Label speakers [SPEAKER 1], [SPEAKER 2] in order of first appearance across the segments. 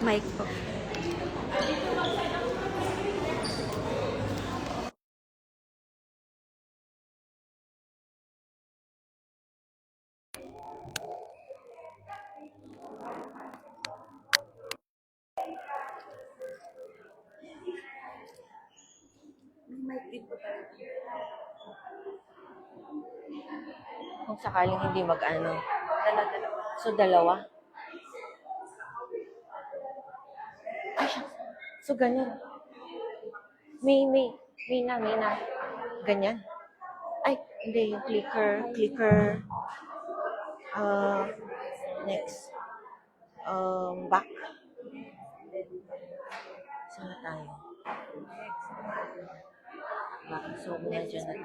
[SPEAKER 1] Mic po. Mic din po tayo.
[SPEAKER 2] Kung sakaling hindi mag-ano.
[SPEAKER 1] Dala-dalawa.
[SPEAKER 2] So, dalawa. Ay, siya. So, ganun. May na. Ganyan. Ay, hindi. Yung clicker. Next. Back. Saan na tayo? Back. So, medyo na.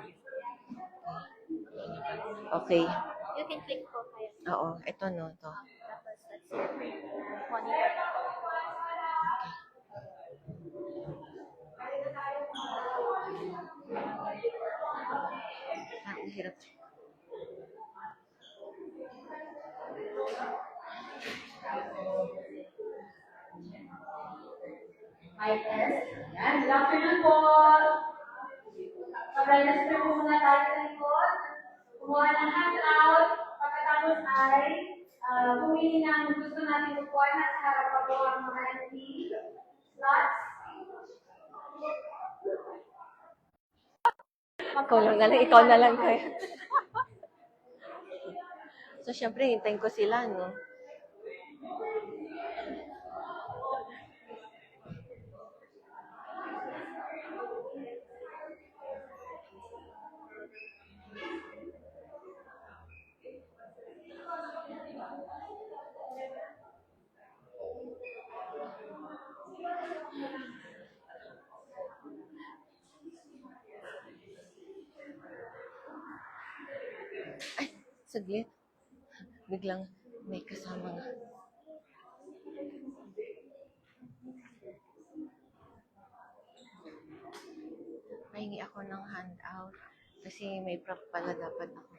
[SPEAKER 2] Okay.
[SPEAKER 1] You can click po kayo.
[SPEAKER 2] Oo. Ito, no. Ito.
[SPEAKER 1] Tapos, that's monitor.
[SPEAKER 2] Ang hirap.
[SPEAKER 3] Hi, test. Yan, good afternoon po. Mag-register po muna tayo sa likod. Kumuha ng handout. Pagkatapos ay pumili ng gusto natin upuan at sa harap pa po ang mga empty slots.
[SPEAKER 2] Ikaw na lang kayo. So, syempre, hintayin ko sila, no? Ay, saglit. Biglang may kasama nga. Pahingi ako ng handout kasi may prop pala dapat ako.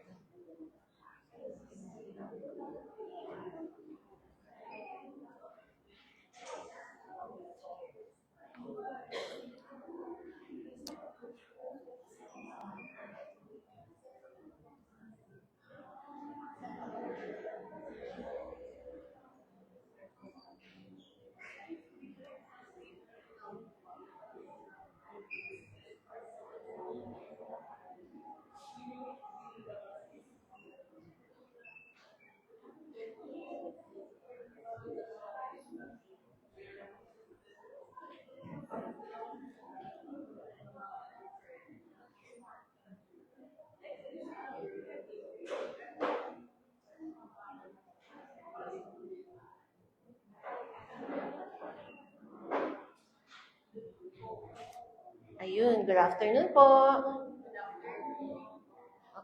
[SPEAKER 2] Ayun, good afternoon po.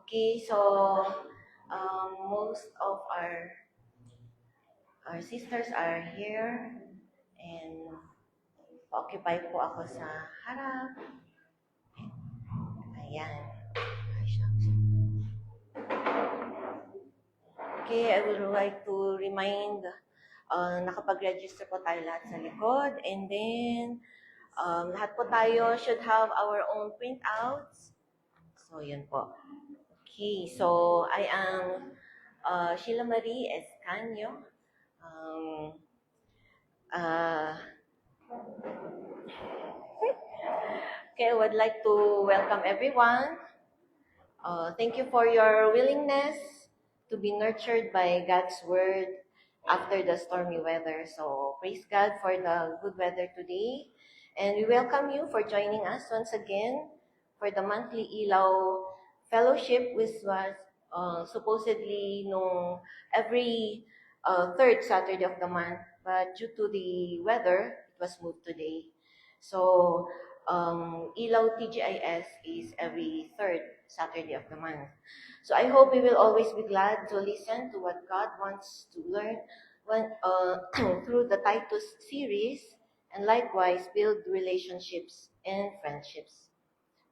[SPEAKER 2] Okay, so most of our sisters are here and occupied po ako sa harap. Ayan. Ay, shucks. Okay, I would like to remind, nakapag-register po tayo lahat sa likod and then lahat po tayo should have our own printouts. So, yun po. Okay, so I am Sheila Marie Escanio. Okay, I would like to welcome everyone. Thank you for your willingness to be nurtured by God's word after the stormy weather. So praise God for the good weather today. And we welcome you for joining us once again for the monthly Ilaw Fellowship, which was supposedly no every third Saturday of the month. But due to the weather, it was moved today. So Ilaw TGIS is every third Saturday of the month. So I hope we will always be glad to listen to what God wants to learn through the Titus series, and likewise build relationships and friendships.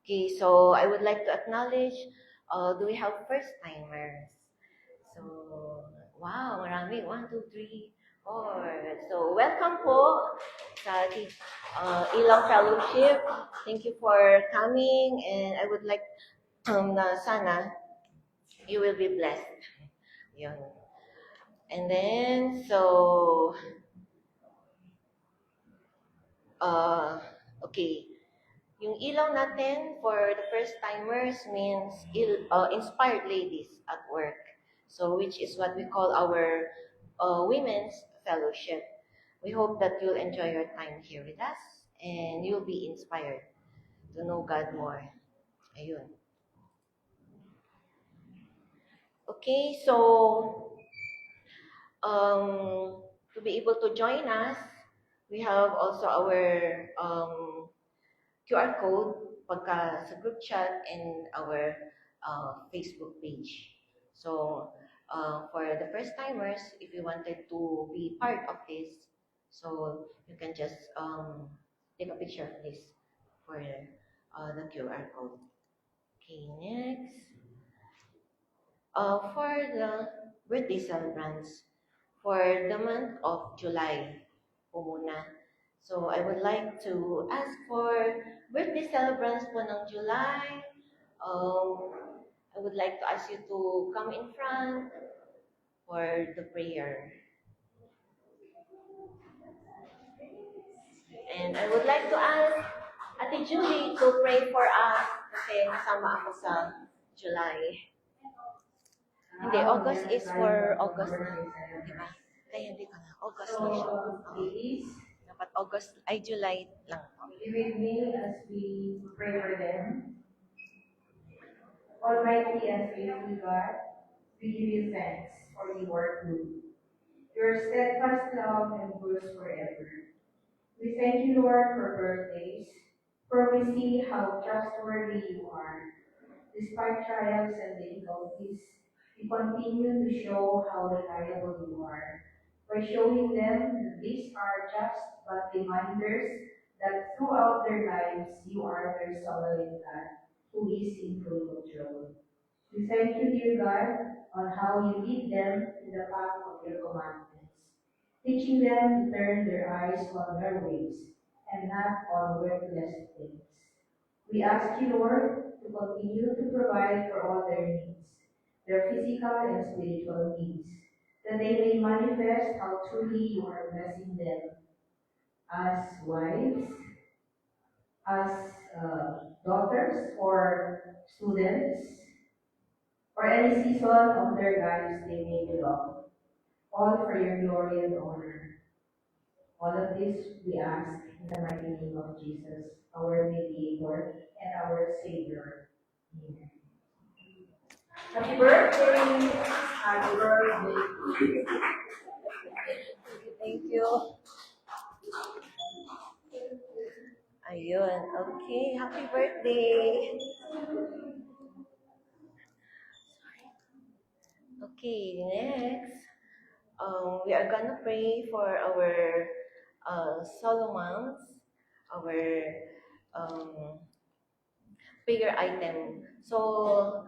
[SPEAKER 2] Okay, so I would like to acknowledge, do we have first-timers? So, wow, marami. 1, 2, 3, So, welcome po sa Ilang Fellowship. Thank you for coming and I would like na sana you will be blessed. Yun. And then, so, okay. Yung ilaw natin for the first timers means inspired ladies at work. So, which is what we call our women's fellowship. We hope that you'll enjoy your time here with us and you'll be inspired to know God more. Ayun. Okay, so to be able to join us, we have also our QR code pagka sa group chat and our Facebook page. So, for the first timers, if you wanted to be part of this, so you can just take a picture of this for the QR code. Okay, next. For the birthday celebrants, for the month of July po muna. So, I would like to ask for birthday celebrants po ng July. I would like to ask you to come in front for the prayer. And I would like to ask Ate Julie to pray for us kasi kasama ako sa July. Hindi, August is for August na. Di ba? Kaya hindi ka na. August na siya. Dapat August, ay July lang.
[SPEAKER 4] Be with me as we pray for them. Almighty and faithful God, we give you thanks for your are good. Your steadfast love endures forever. We thank you, Lord, for birthdays, for we see how trustworthy you are. Despite trials and difficulties, you continue to show how reliable you are by showing them that these are just but reminders that throughout their lives you are their sovereign God who is in full control. We thank you, dear God, on how you lead them in the path of your commandments, teaching them to turn their eyes on your ways and not on worthless things. We ask you, Lord, to continue to provide for all their needs, their physical and spiritual needs, that they may manifest how truly you are blessing them as wives, as daughters, or students, or any season of their lives they may belong, all for your glory and honor. All of this we ask in the mighty name of Jesus, our mediator and our Savior. Amen. Happy birthday! Happy birthday!
[SPEAKER 2] Thank you. Ayun. Okay. Happy birthday. Okay, next. We are gonna pray for our solo moms, our prayer item. So,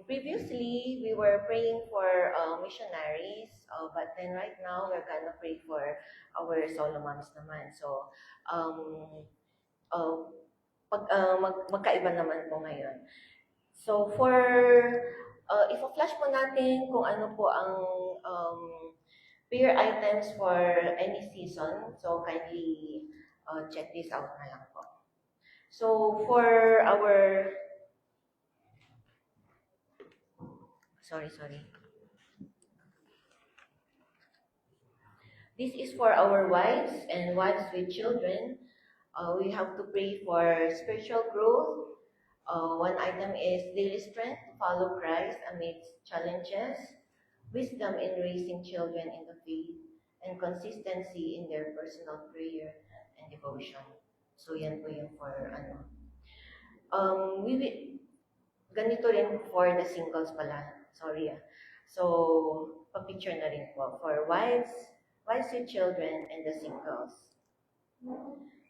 [SPEAKER 2] previously we were praying for missionaries, but then right now we're gonna pray for our solo moms naman. So, uh, magkaiba naman po ngayon. So, for i-flash po natin kung ano po ang prayer items for any season. So, kindly check this out na lang po. So, for our... Sorry. This is for our wives and wives with children. We have to pray for spiritual growth. One item is daily strength to follow Christ amidst challenges, wisdom in raising children in the faith, and consistency in their personal prayer and devotion. So yan po yung for ano. Ganito rin for the singles pala. Sorry ah. So, pa-picture na rin po for wives with children, and the singles.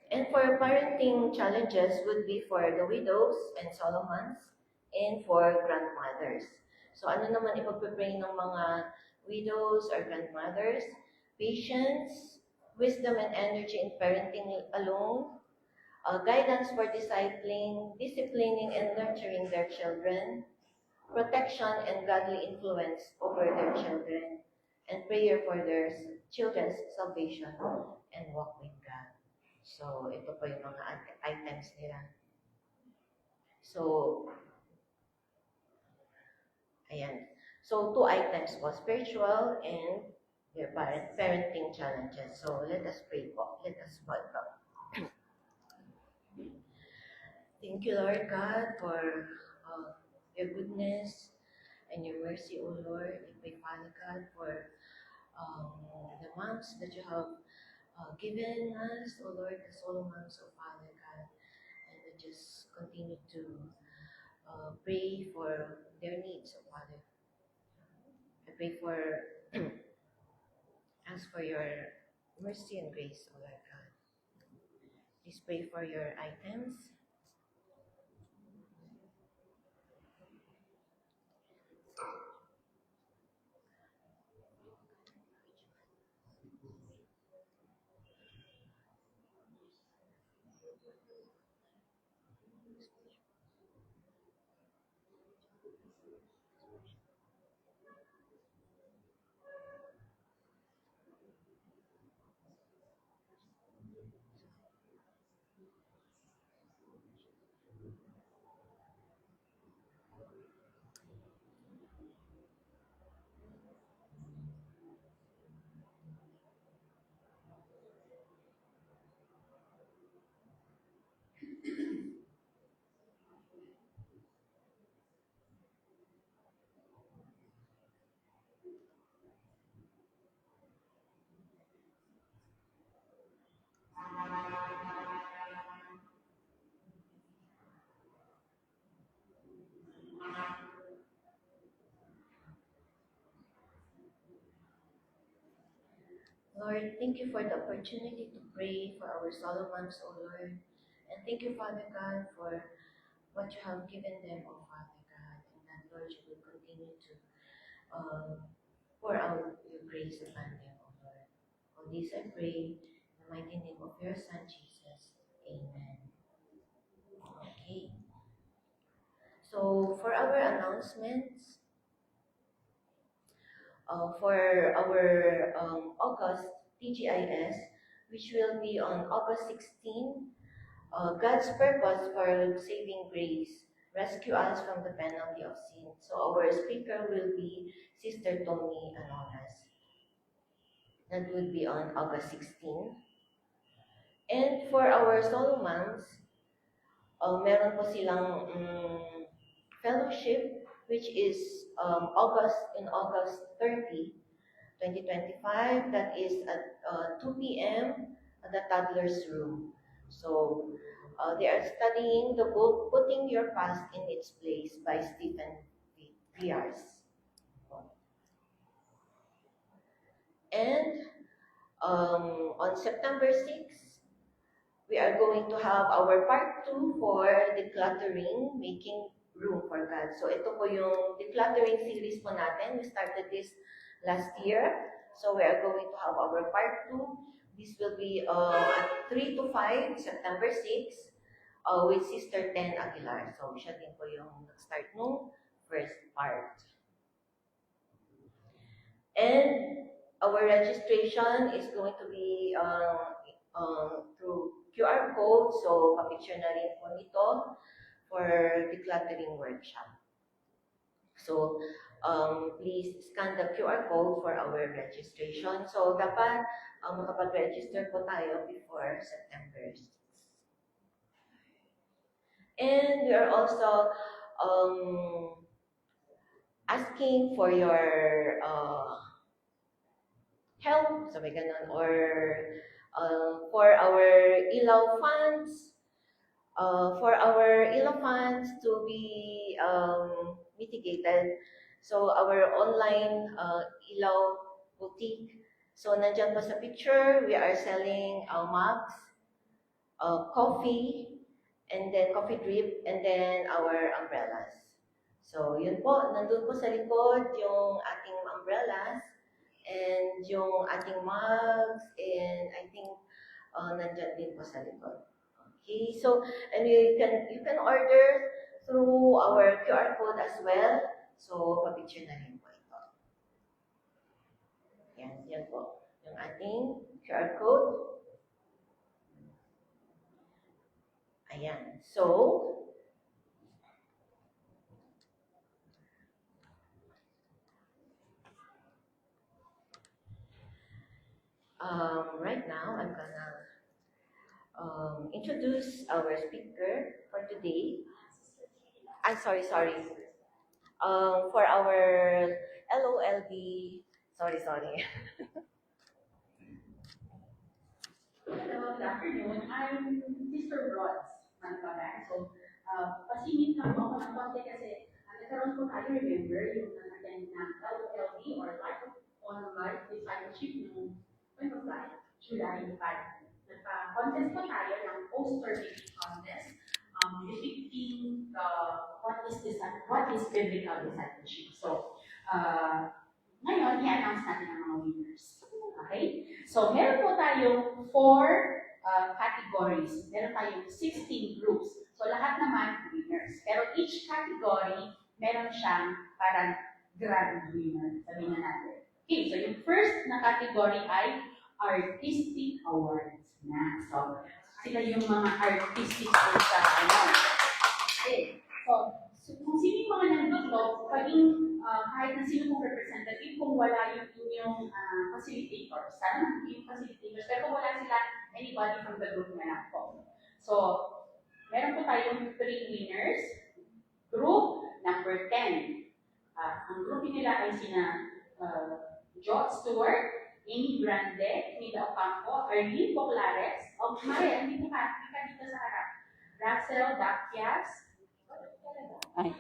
[SPEAKER 2] And for parenting challenges would be for the widows and solo moms, and for grandmothers. So ano naman ipagpipray ng mga widows or grandmothers? patience, wisdom and energy in parenting alone, guidance for disciplining and nurturing their children, protection and godly influence over their children, and prayer for their children's salvation and walk with God. So, ito po yung mga items nila. So, ayan. So, 2 items po, spiritual and their parenting challenges. So, let us pray po. Let us welcome. Thank you, Lord God, for your goodness and your mercy, O Lord. I pray, Father God, for the moms that you have given us, O Lord, the solo moms, O Father God. And we just continue to pray for their needs, O Father. I pray for, ask for your mercy and grace, O Lord God. Please pray for your items. Lord, thank you for the opportunity to pray for our Solomons, O Lord. And thank you, Father God, for what you have given them, O Father God. And that, Lord, you will continue to pour out your grace upon them, O Lord. For this I pray in the mighty name of your Son, Jesus. Amen. Okay. So, for our announcements, for our August TGIS, which will be on August 16, God's purpose for saving grace, rescue us from the penalty of sin. So our speaker will be Sister Tony Anonas. That would be on August 16. And for our solo moms, meron po silang fellowship, which is in August 30, 2025. That is at 2 p.m. at the toddler's room. So they are studying the book Putting Your Past in Its Place by Stephen Viars. And on September 6, we are going to have our part 2 for decluttering, making room for God. So ito po yung decluttering series po natin. We started this last year. So we are going to have our part 2. This will be at 3 to 5, September 6, with Sister Ten Aguilar. So siya din po yung nag-start nung first part. And our registration is going to be through QR code. So pa-picture na rin po nito for decluttering workshop. So, please scan the QR code for our registration. So, dapat makapag-register po tayo before September 6. And we are also asking for your help, sabi ganun, or for our ilaw funds, to be mitigated. So our online ilaw boutique. So nandyan po sa picture, we are selling mugs, coffee, and then coffee drip, and then our umbrellas. So yun po, nandun po sa likod yung ating umbrellas. And yung ating mugs, and I think nandyan din po sa likod. Okay, so, and you can order through our QR code as well. So, pa-picture na rin po ito. Yan po. Yung ating QR code. Ayan. So, right now, I'm gonna introduce our speaker for today. I'm sorry. For our LOLB, sorry.
[SPEAKER 5] Hello, good afternoon. I'm Sister Rods Mancalan. So, pasingit lang po ako ng konti kasi nagkaroon po tayo, remember, yung nag-attend ng LOLB or Life on Life Discipleship noong July 5. Nagpa-contest po tayo ng poster making contest depicting what is biblical discipleship. So, ngayon, i-announce natin ang mga winners. Okay? So, meron po tayong 4 categories. Meron tayong 16 groups. So, lahat naman winners. Pero each category, meron siyang parang grand winner. Sabihin na natin. Okay, so yung first na category ay Artistic Awards na. So, sila yung mga artistic po sa Okay. So, kung sino yung mga nandito, paging kahit na sino pong representative, kung wala yung inyong facilitators, sana yung facilitators, pero kung wala sila, anybody from the group na lang po. So, meron po tayong 3 winners. Group number 10. Ang group nila ay sina Joe Stewart, Amy Grande, Nida Ocampo, Arlene Boclares, Maria, hindi ka dito sa harap. Russell Dacias, ay.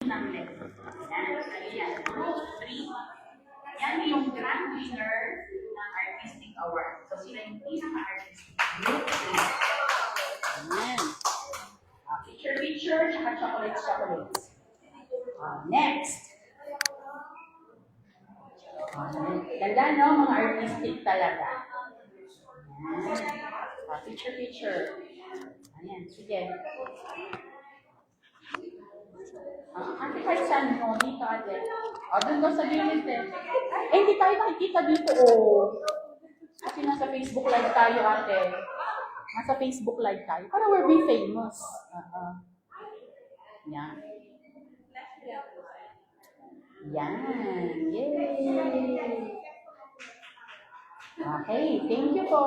[SPEAKER 5] Ayan. Group 3. Yan yung grand winner ng Artistic Award. So, sila yung pinaka-artistic. Group 3. Ayan. Picture, tsaka chocolates. Next. Ganda, no? Mga artistic talaga. Ayan. Picture. Ayan, sige. Ate, kahit saan mo, dito ate. Doon daw sa gilid din. Hindi tayo nakikita dito, Kasi nasa Facebook Live tayo, ate. Nasa Facebook Live tayo. Para we'll be famous. Yan. Yan. Yay! Okay, thank you po.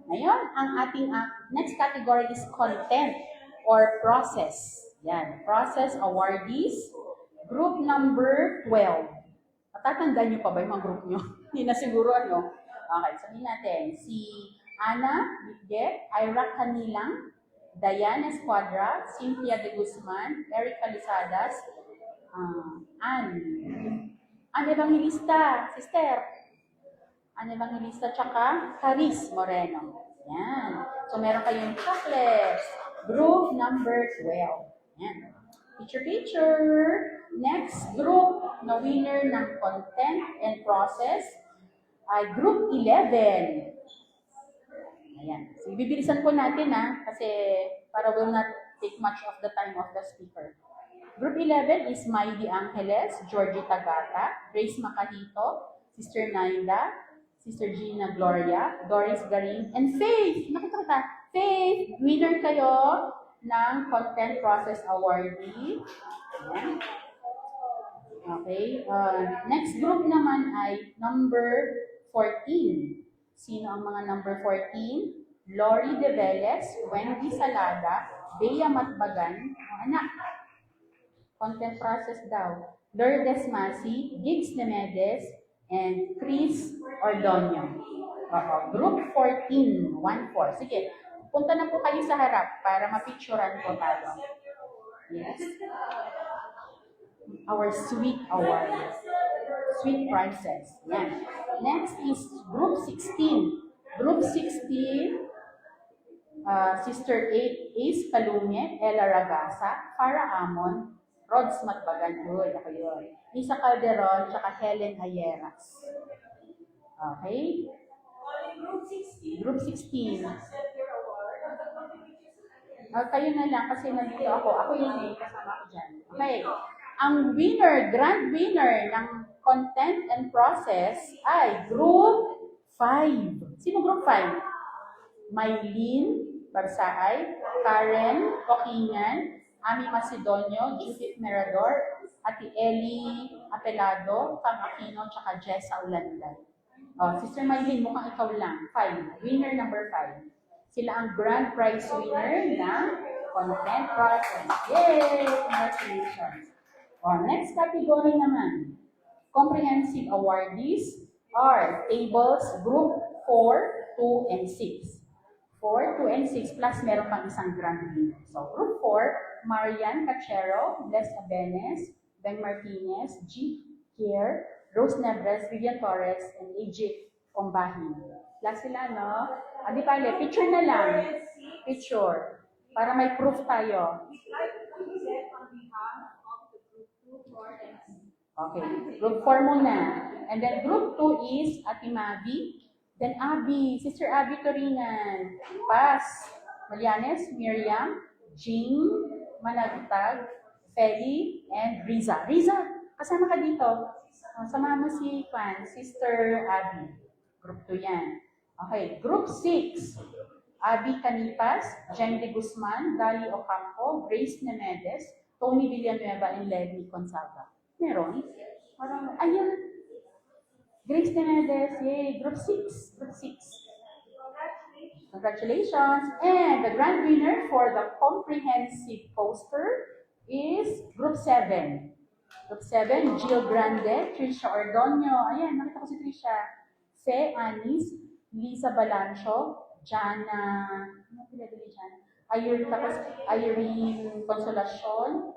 [SPEAKER 5] Ngayon, ang ating next category is content or process. Yan, process awardees, group number 12. Matatandaan niyo pa ba yung mga group niyo? Hindi na siguro, Okay, sabihin natin, si Ana Bitget, Ira Canilang, Diana Esquadra, Cynthia De Guzman, Eric Calizadas, Ann Evangelista, sister. Ann Evangelista, tsaka Caris Moreno. Yan. So, meron kayong chocolates. Group number 12. Yan. Picture. Next group na winner ng content and process ay group 11. Ayan. So, ibibilisan po natin kasi para will not take much of the time of the speaker. Group 11 is Maidi Angeles, Georgie Tagata, Grace Macahito, Sister Naida, Sister Gina Gloria, Doris Garin, and Faith. Nakita kita, Faith, winner kayo ng Content Process Awardee. Ayan. Okay, next group naman ay number 14. Sino ang mga number 14? Lori De Velez, Wendy Salada, Bea Matbagan, ang anak. Content process daw. Lourdes Masi, Gigs Nemedes, and Chris Ordonio. Group 14, 1-4. Sige, punta na po kayo sa harap para mapicturean po tayo. Yes. Our sweet award. Sweet prizes. Yan. Next is group 16. Group 16, Sister Ace Calumne, Ella Ragasa, Farah Amon, Rods Matbagan, ako yun. Lisa Calderon, tsaka Helen Ayeras. Okay? Group 16. Kayo na lang kasi nandito ako. Ako yung kasama ko dyan. Okay. Ang winner, grand winner ng content and process ay Group 5. Sino Group 5? Maylene Barsaay, Karen Coquingan, Ami Macedonio, Judith Merador, Ate Ellie Apelado, Cam Aquino, tsaka Jessa Ulanday. Sister Maylene, mukhang ikaw lang. 5. Winner number 5. Sila ang grand prize winner ng content process. Yay! Congratulations! Next category naman. Comprehensive awardees are tables group 4, 2, and 6. 4, 2, and 6 plus meron pang isang grand winner. So group 4, Marian Cachero, Les Abenes, Ben Martinez, G. Kier, Rose Nebres, Vivian Torres, and AJ Ombahin. Last sila, no? Di pala, picture na lang. Picture. Para may proof tayo. Okay, group 4 muna. And then group 2 is Ate Mavi. Then Abby, Sister Abby Torinan. Paz, Malianes, Miriam, Jean, Managtag, Feli, and Riza. Riza, kasama ka dito. Sama mo si Sister Abby. Group 2 yan. Okay, group 6. Abby Canipas, Jen de Guzman, Dali Ocampo, Grace Nemedes, Tony Villanueva, and Lenny Consalva. Meron? Parang, ayun. Grace Nemedes, yay. Group 6. Group 6. Congratulations. And the grand winner for the comprehensive poster is Group 7. Group 7, Jill Grande, Trisha Ordonio. Ayan, nakita ko si Trisha. Fe Anis, Lisa Balancho, Jana, ano pinadali dyan? Irene Consolacion,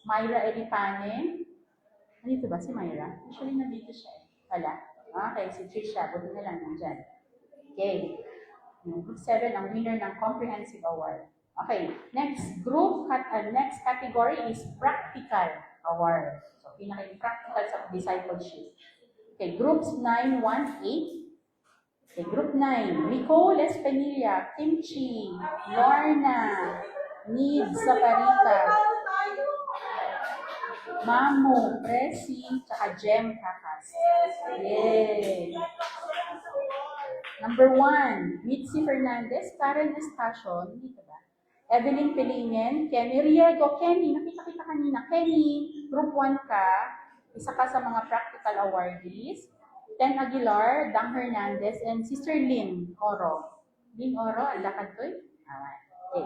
[SPEAKER 5] Myra Elipane. Nandito ba si Myra? Actually, nandito siya. Wala. Okay, si Trisha. Buti na lang nandyan. Okay. Group 7, ang winner ng Comprehensive Award. Okay. Next category is Practical Award. So, pinaka-practical sa discipleship. Okay, groups 9, 1, 8. Okay, group 9. Nicole Espenilla, Kimchi, Lorna, Nid Zaparitas, Mamu, Presi, tsaka Jem Kakas. Yay! Number 1, Mitzi Fernandez, Karen Estacio, dito ba? Evelyn Pelingen, Kenny Riego, Kenny, nakita kita kanina. Kenny, group 1 ka, isa ka sa mga practical awardees. Ten Aguilar, Dang Hernandez, and Sister Lynn Oro. Lynn Oro, ang lakad ko eh. Okay.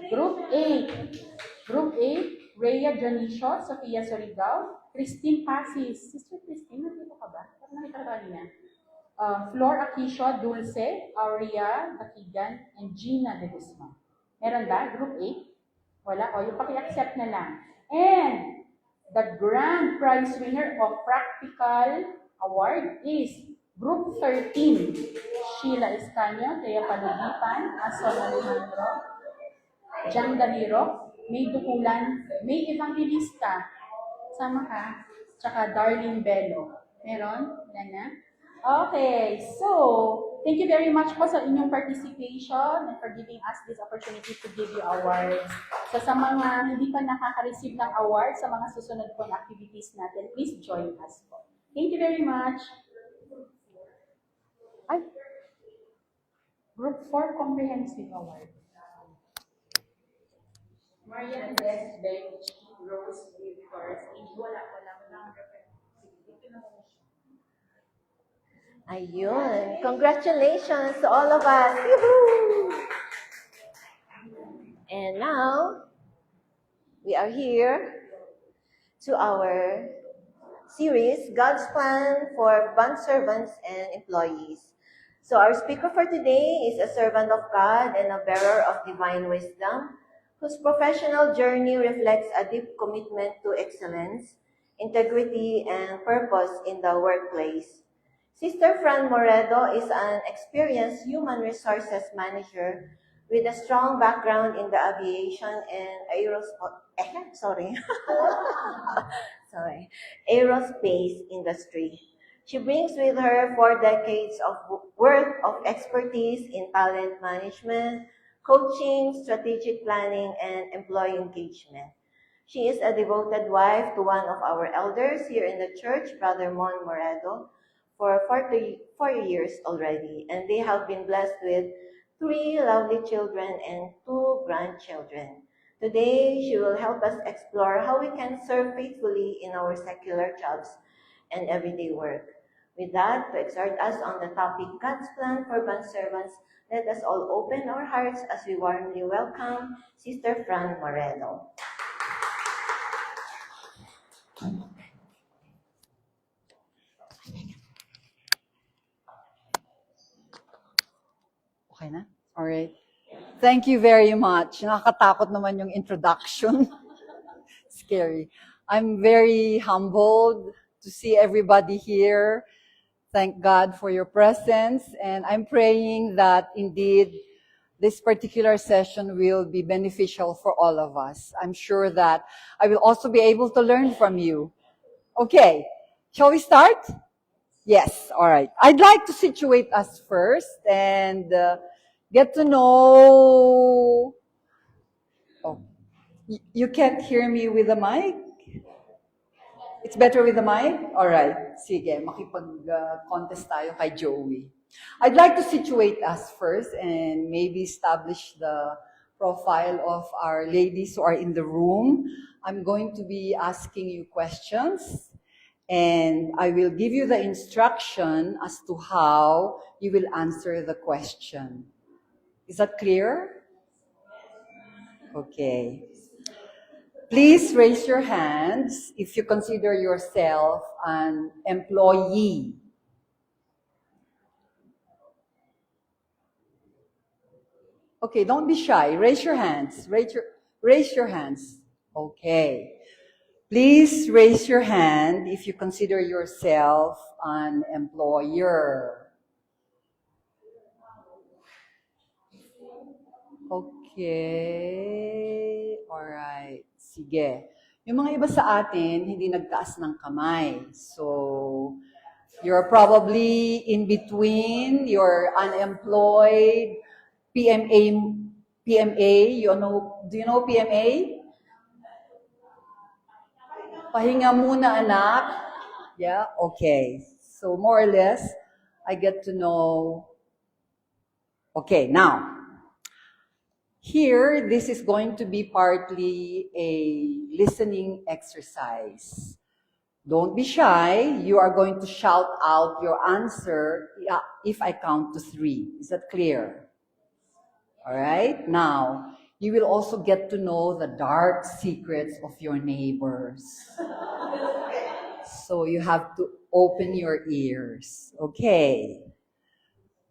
[SPEAKER 5] Group 8. Group 8, Rhea Dionisio, Sofia Sorigao, Christine Pasis. Sister Christine, nandito ka ba? Parang nakita ka kanina. Flor Aquisio, Dulce, Aurea Takigan, and Gina De Guzman. Meron ba? Group 8? Wala. O, yung paki-accept na lang. And the grand prize winner of Practical Award is Group 13. Sheila Escanio, Thea Palugipan, Ason Alejandro, Jang Daliro, May Dukulan, May Evangelista, sama ka, tsaka Darlene Bello. Meron? Yan na. Okay, so, thank you very much po sa inyong participation and for giving us this opportunity to give you awards. So, sa mga hindi pa nakaka-receive ng awards sa mga susunod po na activities natin, please join us po. Thank you very much. Ay, Group 4 Comprehensive Award. Marian Des Bench, Rose Victors, wala lang reference. Sige, dito na mo siya.
[SPEAKER 2] Ayun. Congratulations to all of us. Yoo-hoo! And now, we are here to our series, God's Plan for Bond Servants and Employees. So our speaker for today is a servant of God and a bearer of divine wisdom, whose professional journey reflects a deep commitment to excellence, integrity, and purpose in the workplace. Sister Fran Moredo is an experienced human resources manager with a strong background in the aviation and aerospace industry. She brings with her 4 decades of worth of expertise in talent management, coaching, strategic planning, and employee engagement. She is a devoted wife to one of our elders here in the church, Brother Mon Moredo, for 40 years already, and they have been blessed with 3 lovely children and 2 grandchildren. Today, she will help us explore how we can serve faithfully in our secular jobs and everyday work. With that, to exhort us on the topic, God's Plan for Bond Servants, let us all open our hearts as we warmly welcome Sister Fran Moredo.
[SPEAKER 6] Okay na? Alright. Thank you very much. Nakakatakot naman yung introduction. Scary. I'm very humbled to see everybody here. Thank God for your presence. And I'm praying that indeed this particular session will be beneficial for all of us. I'm sure that I will also be able to learn from you. Okay. Shall we start? Yes, all right. I'd like to situate us first and get to know... Oh, you can't hear me with the mic? It's better with the mic? All right. Sige, makipag-contest tayo kay Joey. I'd like to situate us first and maybe establish the profile of our ladies who are in the room. I'm going to be asking you questions. And I will give you the instruction as to how you will answer the question. Is that clear? Okay. Please raise your hands if you consider yourself an employee. Okay, don't be shy. Raise your hands. Raise your hands. Okay. Please raise your hand if you consider yourself an employer. Okay. Alright. Sige. Yung mga iba sa atin, hindi nagtaas ng kamay. So, you're probably in between, you're unemployed, PMA, you know, do you know PMA? Pahinga muna, anak. Yeah, okay. So more or less, I get to know. Okay, now, here, this is going to be partly a listening exercise. Don't be shy. You are going to shout out your answer if I count to 3. Is that clear? All right, now, you will also get to know the dark secrets of your neighbors. So you have to open your ears. Okay.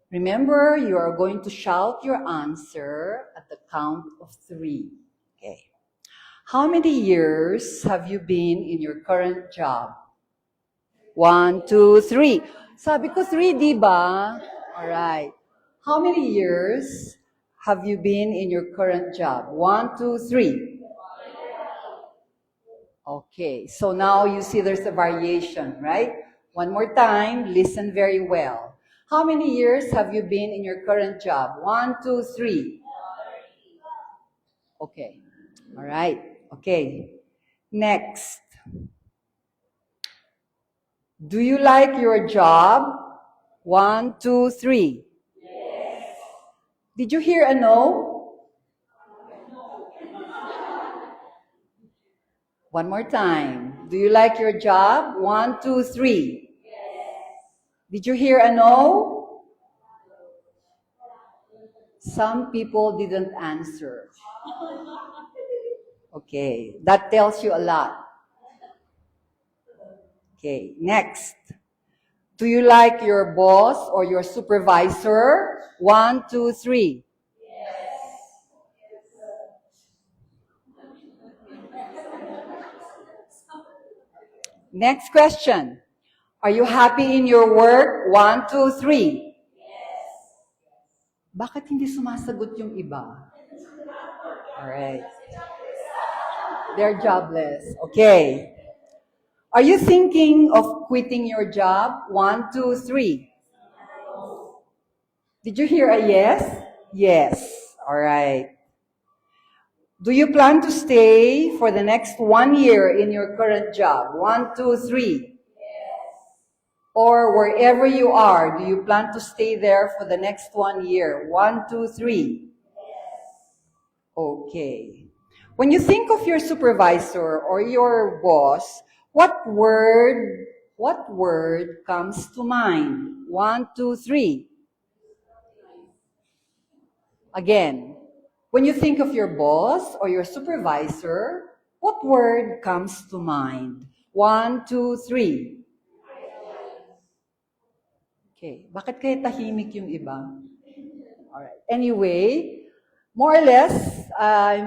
[SPEAKER 6] Remember, you are going to shout your answer at the count of 3. Okay. How many years have you been in your current job? 1, 2, 3. Sabi ko 3, di ba? All right. How many years have you been in your current job? 1, 2, 3. Okay, so now you see there's a variation, right? One more time, listen very well. How many years have you been in your current job? 1, 2, 3. Okay, all right, okay. Next. Do you like your job? 1, 2, 3. Yes. Did you hear a no? One more time. Do you like your job? 1, 2, 3. Yes. Did you hear a no? Some people didn't answer. Okay, that tells you a lot. Okay, next. Do you like your boss or your supervisor? 1, 2, 3. Next question. Are you happy in your work? 1, 2, 3. Bakit hindi sumasagot yung iba? Alright. They're jobless. Okay. Are you thinking of quitting your job? 1, 2, 3. Did you hear a yes? Yes. Alright. Do you plan to stay for the next 1 year in your current job? 1, 2, 3. Or wherever you are, do you plan to stay there for the next 1 year? 1, 2, 3. Okay. When you think of your supervisor or your boss, what word comes to mind? 1, 2, 3. Again, when you think of your boss or your supervisor, what word comes to mind? 1, 2, 3. Okay, bakit kaya tahimik yung iba? Alright. Anyway, more or less, I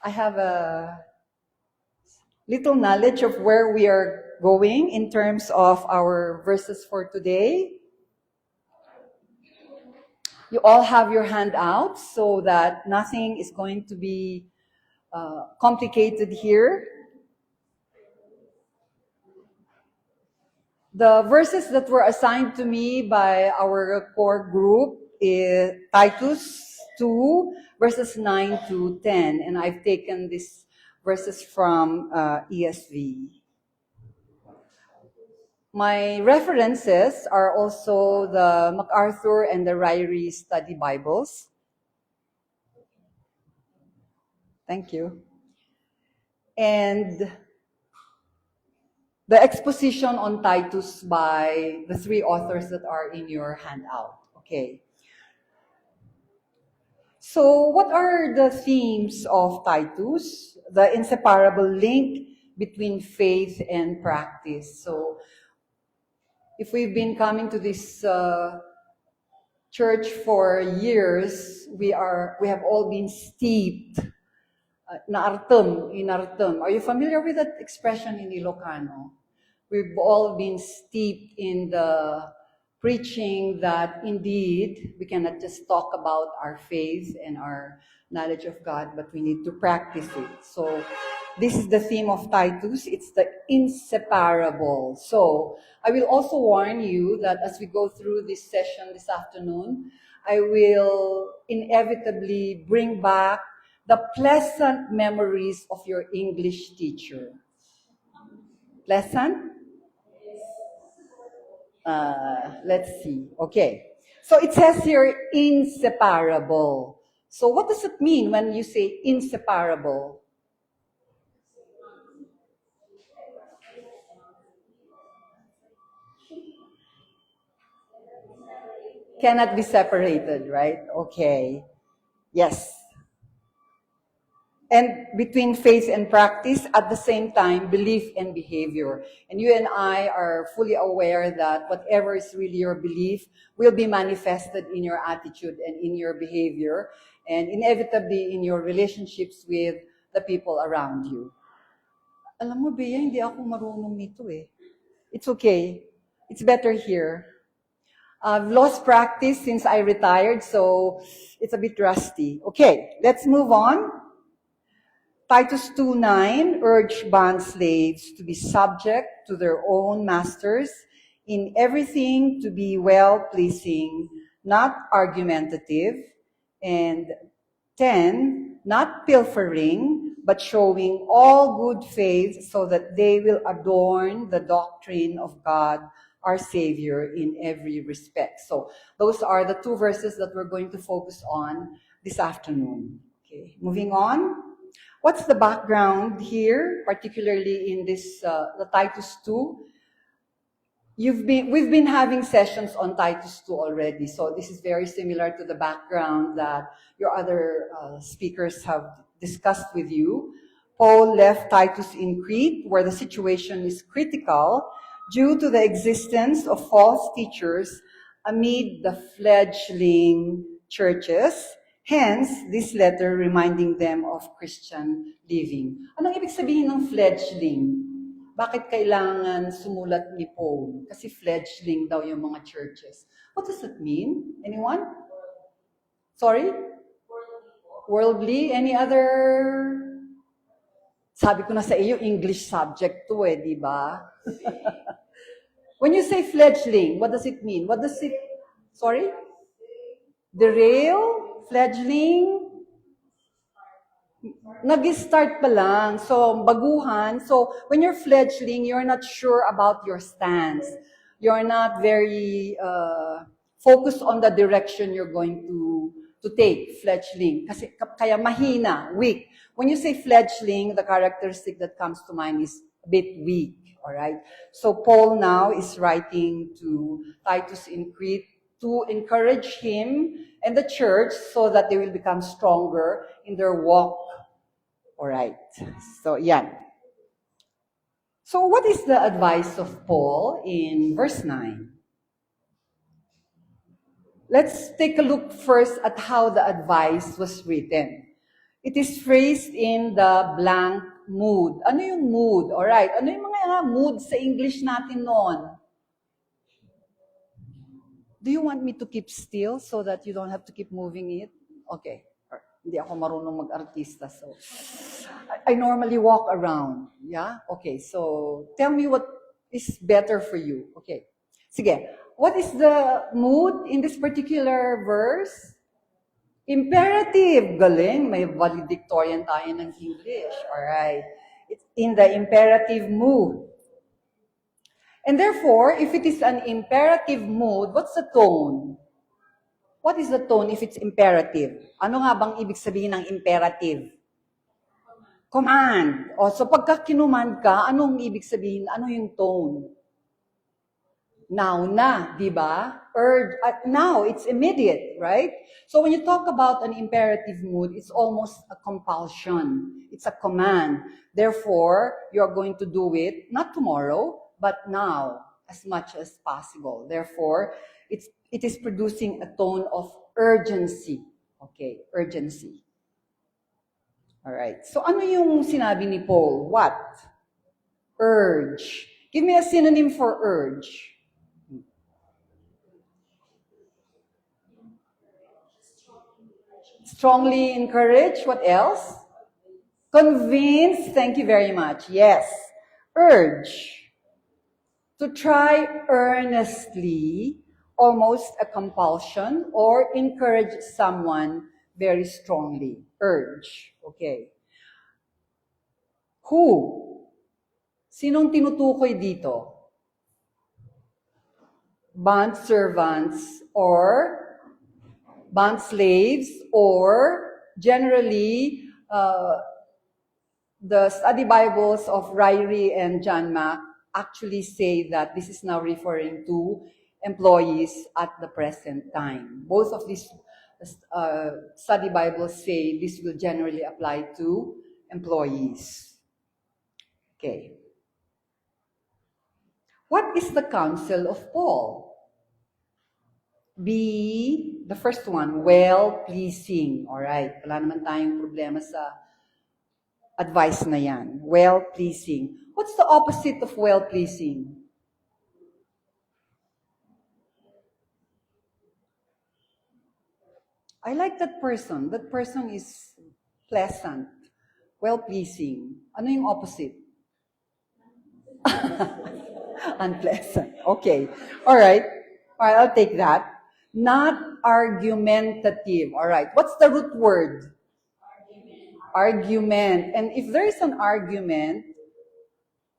[SPEAKER 6] have a little knowledge of where we are going in terms of our verses for today. You all have your handouts so that nothing is going to be complicated here. The verses that were assigned to me by our core group is Titus 2, verses 9 to 10. And I've taken these verses from ESV. My references are also the MacArthur and the Ryrie Study Bibles. Thank you. And the exposition on Titus by the 3 authors that are in your handout. Okay. So what are the themes of Titus? The inseparable link between faith and practice. So if we've been coming to this church for years, we have all been steeped inartem. Are you familiar with that expression in Ilocano? We've all been steeped in the preaching that indeed we cannot just talk about our faith and our knowledge of God, but we need to practice it. So this is the theme of Titus. It's the inseparable. So I will also warn you that as we go through this session this afternoon, I will inevitably bring back the pleasant memories of your English teacher. Pleasant? Let's see. Okay. So it says here, inseparable. So what does it mean when you say inseparable? Cannot be separated, right? Okay. Yes. And between faith and practice, at the same time, belief and behavior. And you and I are fully aware that whatever is really your belief will be manifested in your attitude and in your behavior, and inevitably in your relationships with the people around you. Alam mo, Bea, hindi ako marunong nito eh. It's okay. It's better here. I've lost practice since I retired, so it's a bit rusty. Okay, let's move on. Titus 2:9 urge bond slaves to be subject to their own masters, in everything to be well-pleasing, not argumentative, and 10, not pilfering, but showing all good faith so that they will adorn the doctrine of God our Savior in every respect. So those are the two verses that we're going to focus on this afternoon. Okay, moving on. What's the background here, particularly in this, the Titus 2? We've been having sessions on Titus 2 already, so this is very similar to the background that your other speakers have discussed with you. Paul left Titus in Crete, where the situation is critical due to the existence of false teachers amid the fledgling churches. Hence, this letter reminding them of Christian living. Anong ibig sabihin ng fledgling? Bakit kailangan sumulat ni Paul? Kasi fledgling daw yung mga churches. What does that mean? Anyone? Sorry? Worldly. Any other? Sabi ko na sa iyo, English subject to di ba? When you say fledgling, what does it mean? What does it, sorry? Derail? Fledgling? Nag-start pa lang. So, baguhan. So, when you're fledgling, you're not sure about your stance. You're not very focused on the direction you're going to take, fledgling. Kasi, kaya mahina, weak. When you say fledgling, the characteristic that comes to mind is a bit weak. Alright? So, Paul now is writing to Titus in Crete to encourage him and the church so that they will become stronger in their walk. Alright, so yan. So what is the advice of Paul in verse 9? Let's take a look first at how the advice was written. It is phrased in the blank mood. Ano yung mood? Alright, ano yung mga mood sa English natin noon? Do you want me to keep still so that you don't have to keep moving it? Okay. Hindi ako marunong mag-artista, so I normally walk around. Yeah? Okay, so tell me what is better for you. Okay. Sige. What is the mood in this particular verse? Imperative. Galing. May valedictorian tayo ng English. Alright. It's in the imperative mood. And therefore, if it is an imperative mood, what's the tone? What is the tone if it's imperative? Ano nga bang ibig sabihin ng imperative? Command. O, so pagka kinuman ka, anong ibig sabihin? Ano yung tone? Now na, di ba? Urge. Now, it's immediate, right? So when you talk about an imperative mood, it's almost a compulsion. It's a command. Therefore, you're going to do it, not tomorrow, but now, as much as possible. Therefore, it is producing a tone of urgency. Okay, urgency. All right. So ano yung sinabi ni Paul? What? Urge. Give me a synonym for urge. Strongly encourage. What else? Convince. Thank you very much. Yes. Urge. To try earnestly, almost a compulsion, or encourage someone very strongly. Urge. Okay. Who? Sinong tinutukoy dito? Bond servants or bond slaves, or generally the study Bibles of Ryrie and John Mack actually say that this is now referring to employees at the present time. Both of these study Bibles say this will generally apply to employees. Okay. What is the counsel of Paul? Be, the first one, well-pleasing. Alright, wala naman tayong problema sa advice na yan. Well-pleasing. What's the opposite of well-pleasing? I like that person. That person is pleasant, well-pleasing. Ano yung opposite? Unpleasant. Okay. All right, I'll take that. Not argumentative. All right. What's the root word? Argument. And if there is an argument,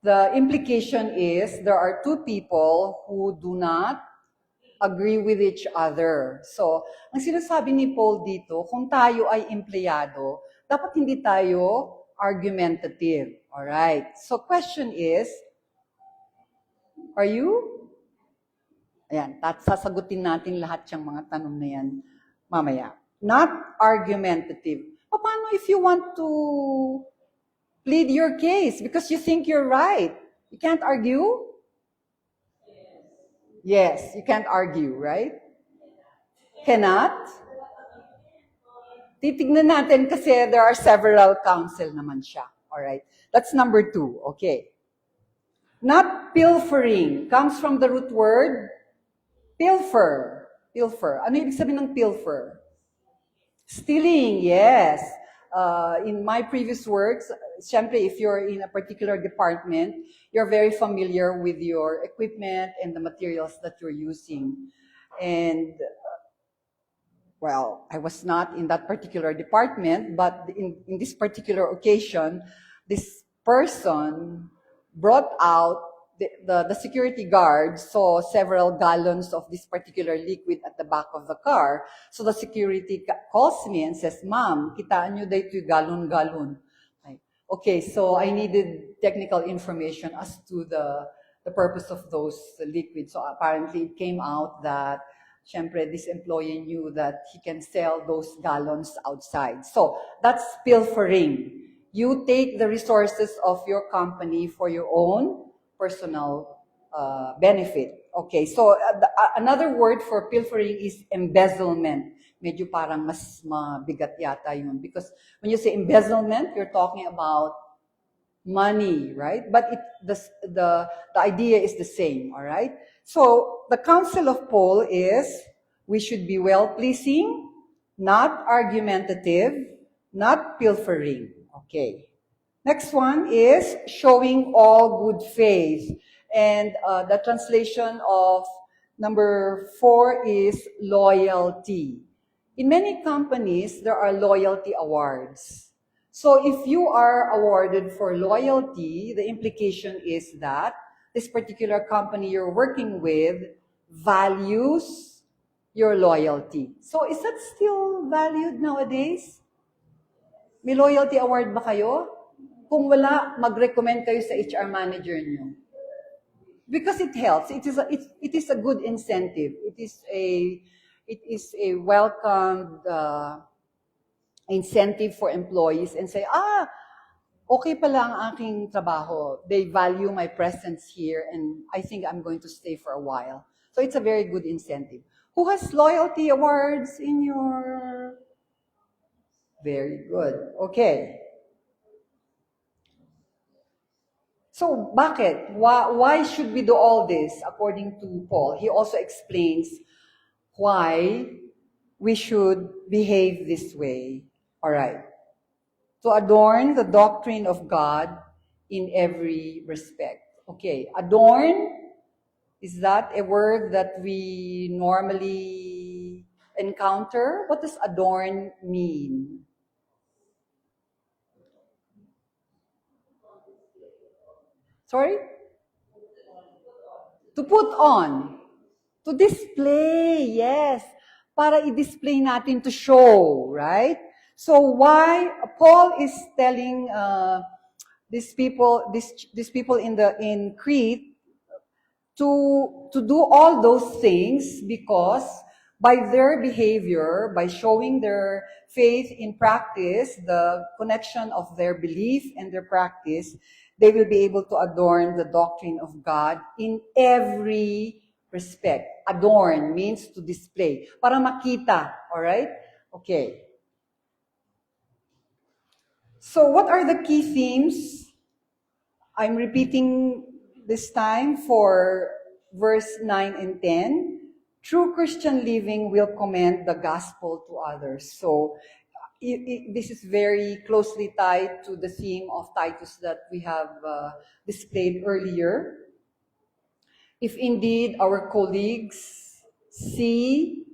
[SPEAKER 6] The implication is there are two people who do not agree with each other. So, ang sinasabi ni Paul dito, kung tayo ay empleyado, dapat hindi tayo argumentative. Alright. So, question is, are you? Ayan, sasagutin natin lahat yung mga tanong na yan mamaya. Not argumentative. Paano if you want to plead your case because you think you're right? You can't argue? Yes, you can't argue, right? Cannot? Titignan natin kasi there are several counsel naman siya. Alright, that's number 2. Okay. Not pilfering comes from the root word pilfer. Pilfer. Ano ibig sabihin ng pilfer? Stealing, yes. In my previous works, syempre, if you're in a particular department, you're very familiar with your equipment and the materials that you're using. And, well, I was not in that particular department, but in this particular occasion, this person brought out, the security guard saw several gallons of this particular liquid at the back of the car. So the security calls me and says, "Ma'am, kitaan nyo dito yung galon-galon." Okay, so I needed technical information as to the purpose of those liquids. So apparently it came out that, syempre, this employee knew that he can sell those gallons outside. So that's pilfering. You take the resources of your company for your own personal benefit. Okay, so another word for pilfering is embezzlement. Medyo parang mas mabigat yata yun. Because when you say embezzlement, you're talking about money, right? But the idea is the same, all right? So the counsel of Paul is we should be well-pleasing, not argumentative, not pilfering. Okay. Next one is showing all good faith. And the translation of number 4 is loyalty. In many companies, there are loyalty awards. So if you are awarded for loyalty, the implication is that this particular company you're working with values your loyalty. So is that still valued nowadays? May loyalty award ba kayo? Kung wala, mag-recommend kayo sa HR manager nyo. Because it helps. It is a good incentive. It is a welcomed incentive for employees and say, okay pala ang aking trabaho. They value my presence here and I think I'm going to stay for a while. So it's a very good incentive. Who has loyalty awards in your... Very good. Okay. So, bakit? Why should we do all this according to Paul? He also explains why we should behave this way. All right. To adorn the doctrine of God in every respect. Okay, adorn, is that a word that we normally encounter? What does adorn mean? Sorry? To put on. To display, yes. Para i-display natin to show, right? So why Paul is telling these people in Crete to do all those things because by their behavior, by showing their faith in practice, the connection of their belief and their practice, they will be able to adorn the doctrine of God in every respect. Adorn means to display. Para makita, alright? Okay. So what are the key themes? I'm repeating this time for verse 9 and 10. True Christian living will commend the gospel to others. So this is very closely tied to the theme of Titus that we have displayed earlier. If indeed our colleagues see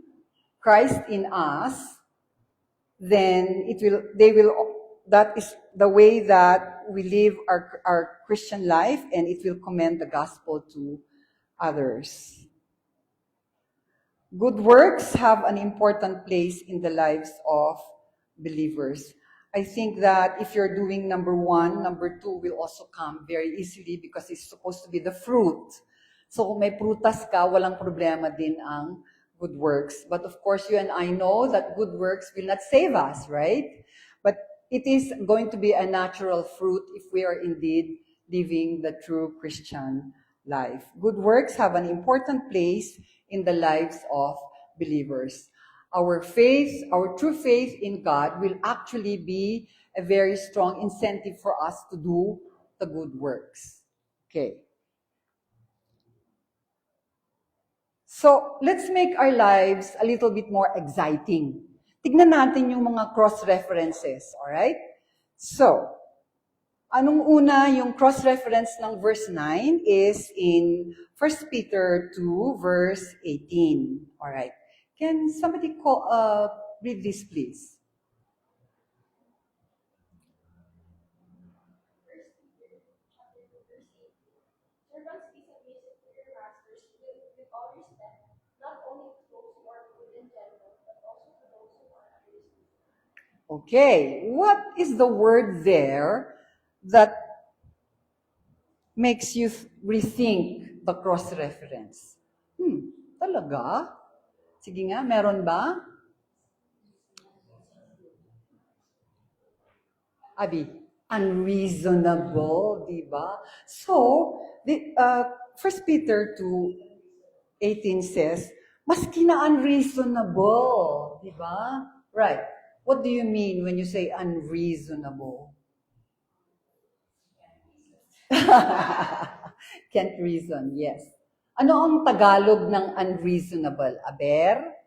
[SPEAKER 6] Christ in us, then that is the way that we live our Christian life, and it will commend the gospel to others. Good works have an important place in the lives of believers. I think that if you're doing number 1, number 2 will also come very easily because it's supposed to be the fruit. So kung may prutas ka, walang problema din ang good works. But of course, you and I know that good works will not save us, right? But it is going to be a natural fruit if we are indeed living the true Christian life. Good works have an important place in the lives of believers. Our faith, our true faith in God will actually be a very strong incentive for us to do the good works. Okay. So, let's make our lives a little bit more exciting. Tignan natin yung mga cross-references, alright? So, anong una, yung cross-reference ng verse 9 is in 1 Peter 2, verse 18. Alright. Can somebody read this, please?
[SPEAKER 1] Servants, be submissive to your masters with all respect, not only to those who are good and gentle, but also to those who are unreasonable.
[SPEAKER 6] Okay, what is the word there that makes you rethink the cross-reference? Talaga? Sige nga, meron ba? Abi, unreasonable, di ba? So, 1 Peter 2:18 says, maski na unreasonable, di ba? Right. What do you mean when you say unreasonable? Can't reason, yes. Ano ang Tagalog ng unreasonable? Aber?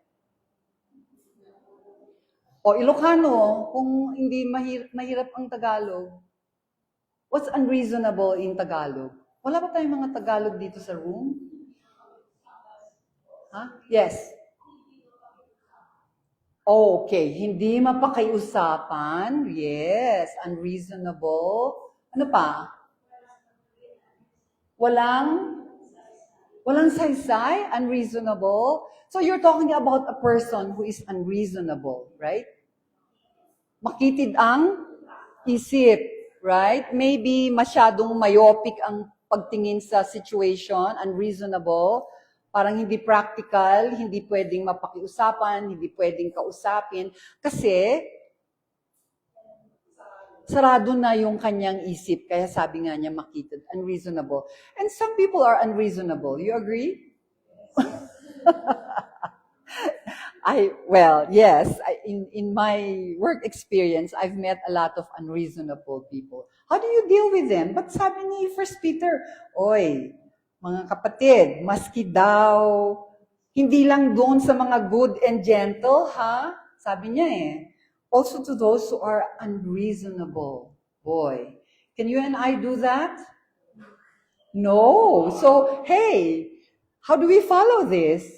[SPEAKER 6] O Ilocano, kung hindi mahirap ang Tagalog. What's unreasonable in Tagalog? Wala ba tayong mga Tagalog dito sa room? Huh? Yes. Okay, hindi mapakiusapan. Yes, unreasonable. Ano pa? Walang saysay, unreasonable. So you're talking about a person who is unreasonable, right? Makitid ang isip, right? Maybe masyadong myopic ang pagtingin sa situation, unreasonable. Parang hindi practical, hindi pwedeng mapakiusapan, hindi pwedeng kausapin. Kasi sarado na yung kanyang isip. Kaya sabi nga niya, makitid, unreasonable. And some people are unreasonable. You agree? Yes. In my work experience, I've met a lot of unreasonable people. How do you deal with them? But sabi ni 1 Peter, oy, mga kapatid, maski daw, hindi lang doon sa mga good and gentle, ha? Sabi niya also to those who are unreasonable. Boy, can you and I do that? No. So, hey, how do we follow this?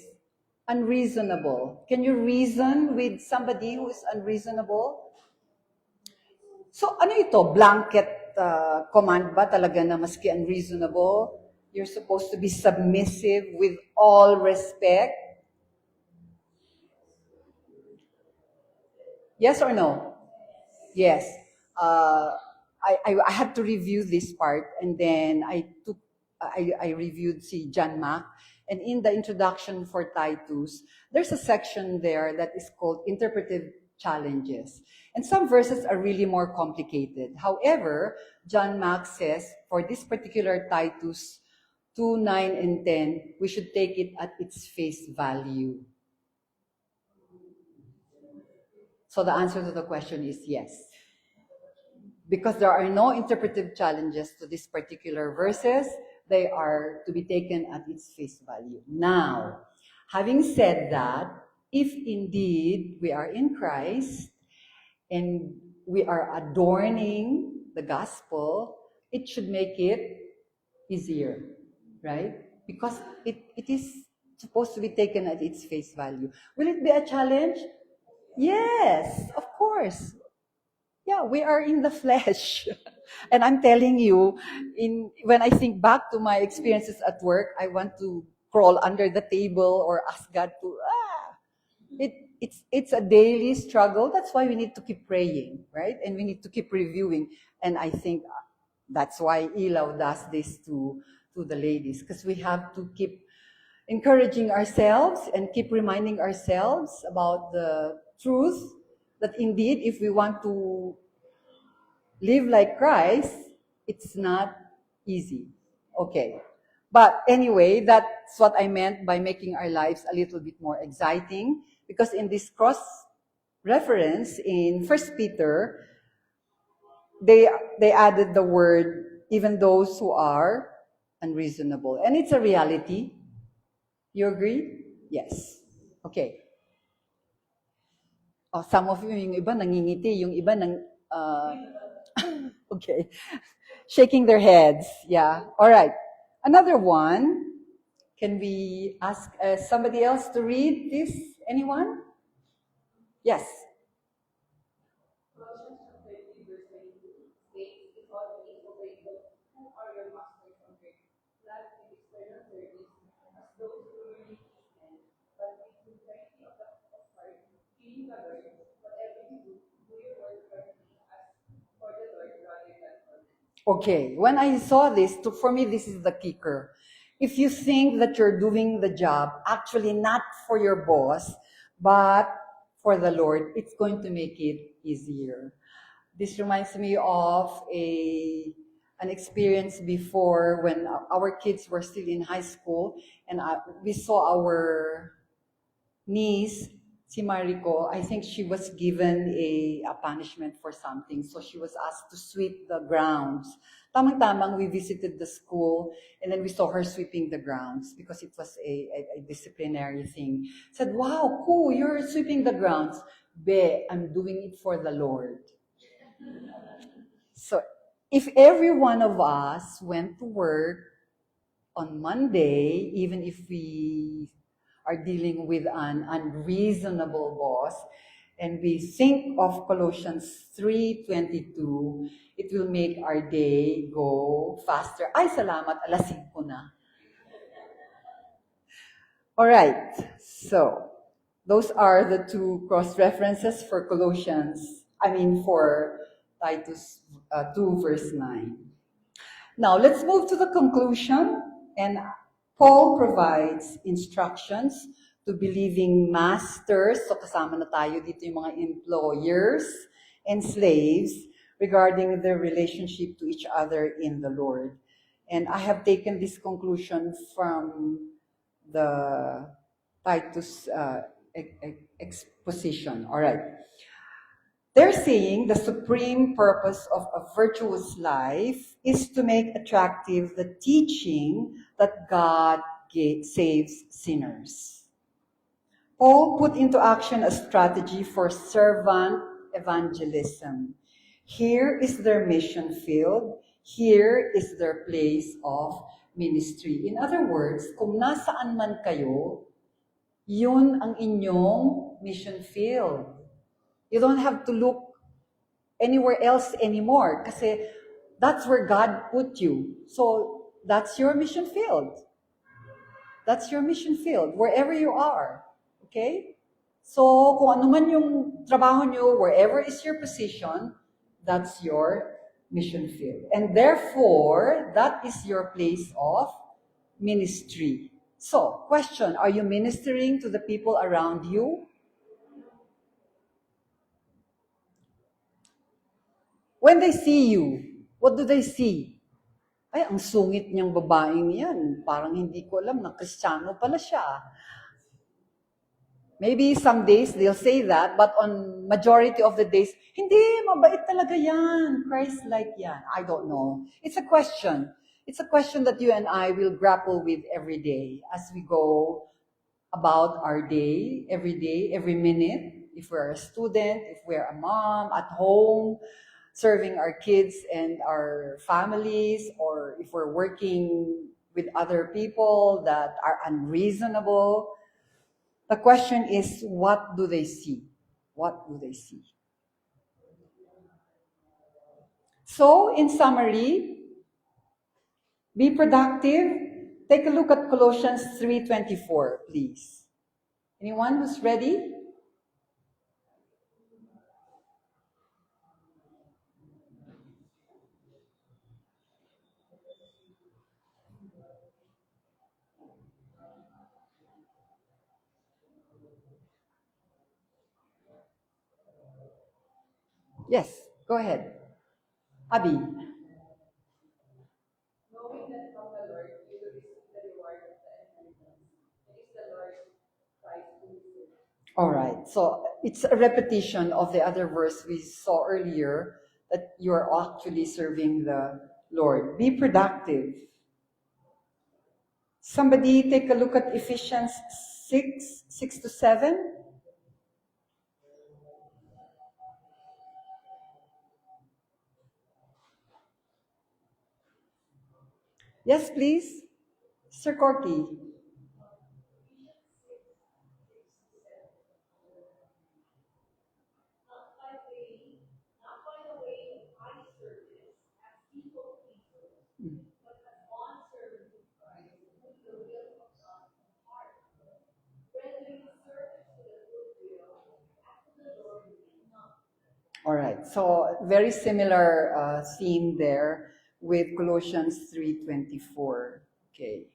[SPEAKER 6] Unreasonable. Can you reason with somebody who is unreasonable? So, ano ito? Blanket command ba talaga na maski unreasonable? You're supposed to be submissive with all respect? Yes or no? Yes. I had to review this part, and then I reviewed si John Mack, and in the introduction for Titus, there's a section there that is called interpretive challenges. And some verses are really more complicated. However, John Mack says, for this particular Titus 2, 9, and 10, we should take it at its face value. So the answer to the question is yes. Because there are no interpretive challenges to these particular verses, they are to be taken at its face value. Now, having said that, if indeed we are in Christ and we are adorning the gospel, it should make it easier, right? Because it is supposed to be taken at its face value. Will it be a challenge? Yes, of course. Yeah, we are in the flesh. And I'm telling you, when I think back to my experiences at work, I want to crawl under the table or ask God to, it's a daily struggle. That's why we need to keep praying, right? And we need to keep reviewing. And I think that's why Ilaw does this to the ladies, because we have to keep encouraging ourselves and keep reminding ourselves about the truth that indeed, if we want to live like Christ, it's not easy. Okay. But anyway, that's what I meant by making our lives a little bit more exciting, because in this cross reference in 1 Peter, they added the word, even those who are unreasonable. And it's a reality. You agree? Yes. Okay. Oh, some of you, yung iba nangingiti, yung iba okay. Shaking their heads. Yeah. All right. Another one. Can we ask somebody else to read this? Anyone? Yes.
[SPEAKER 1] Colossians chapter 3, verse 22 states, "If all the people who are your masters on earth, not in external service, as those who really please men, but with sincerity of heart, fearing the Lord, whatever you do your work heartily as for the Lord rather than for men."
[SPEAKER 6] Okay, when I saw this, for me, this is the kicker. If you think that you're doing the job, actually not for your boss, but for the Lord, it's going to make it easier. This reminds me of an experience before when our kids were still in high school, and we saw our niece, si Mariko, I think she was given a punishment for something. So she was asked to sweep the grounds. Tamang-tamang, we visited the school, and then we saw her sweeping the grounds because it was a disciplinary thing. Said, wow, cool, you're sweeping the grounds. Be, I'm doing it for the Lord. So if every one of us went to work on Monday, even if we are dealing with an unreasonable boss, and we think of Colossians 3:22, it will make our day go faster. Ay, salamat, alas 5 na. All right, so those are the two cross-references for for Titus 2 verse 9. Now, let's move to the conclusion, and Paul provides instructions to believing masters, so kasama na tayo dito yung mga employers and slaves, regarding their relationship to each other in the Lord. And I have taken this conclusion from the Titus exposition. All right. They're saying the supreme purpose of a virtuous life is to make attractive the teaching that God saves sinners. Paul put into action a strategy for servant evangelism. Here is their mission field. Here is their place of ministry. In other words, kung nasaan man kayo, yun ang inyong mission field. You don't have to look anywhere else anymore kasi that's where God put you. So that's your mission field. That's your mission field, wherever you are. Okay? So kung ano man yung trabaho nyo, wherever is your position, that's your mission field. And therefore, that is your place of ministry. So, question, are you ministering to the people around you? When they see you, what do they see? Ay, ang sungit niyang babaeng yan. Parang hindi ko alam na Kristiyano pala siya. Maybe some days they'll say that, but on majority of the days, hindi, mabait talaga yan. Christ-like yan. I don't know. It's a question. It's a question that you and I will grapple with every day as we go about our day, every minute. If we're a student, if we're a mom at home, serving our kids and our families, or if we're working with other people that are unreasonable. The question is, what do they see? What do they see? So, in summary, be productive. Take a look at Colossians 3:24, please. Anyone who's ready? Yes, go ahead. Abby.
[SPEAKER 1] Knowing that from the Lord you will receive the reward of the inheritance. It is the Lord Christ who is it.
[SPEAKER 6] All right. So it's a repetition of the other verse we saw earlier that you are actually serving the Lord. Be productive. Somebody take a look at Ephesians 6:6-7. Yes, please. Sir Corky.
[SPEAKER 1] Not by the way of eye service as people pleasers, but as bondservants of Christ, with the will of God in heart, rendering service to the good will, after the Lord will not.
[SPEAKER 6] All right. So very similar theme there with Colossians 3:24. Okay.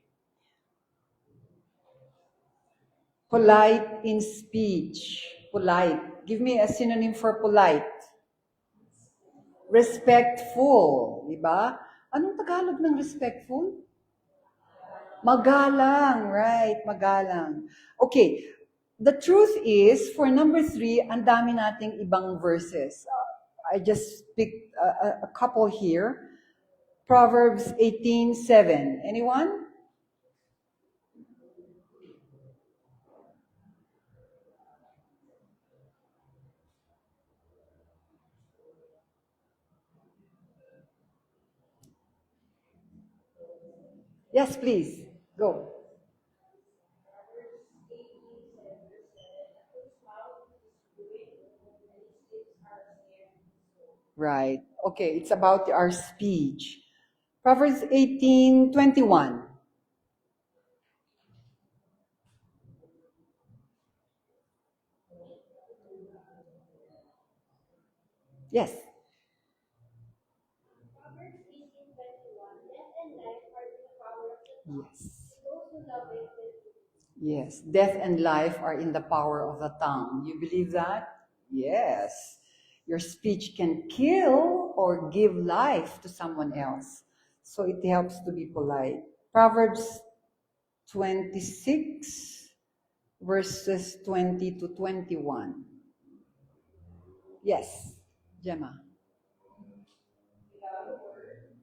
[SPEAKER 6] Polite in speech. Polite. Give me a synonym for polite. Respectful. Diba? Anong Tagalog ng respectful? Magalang. Right. Magalang. Okay. The truth is, for number 3, ang dami nating ibang verses. I just picked a couple here. Proverbs 18:7. Anyone? Yes, please. Go. Right. Okay, it's about our speech. Proverbs 18:21. Yes.
[SPEAKER 1] Proverbs 18:21, death and life are in the power of the tongue.
[SPEAKER 6] Yes.
[SPEAKER 1] Those who love it will live.
[SPEAKER 6] Yes. Death and life are in the power of the tongue. You believe that? Yes. Your speech can kill or give life to someone else. So it helps to be polite. Proverbs 26, verses 20-21. Yes, Gemma.
[SPEAKER 1] Without a word,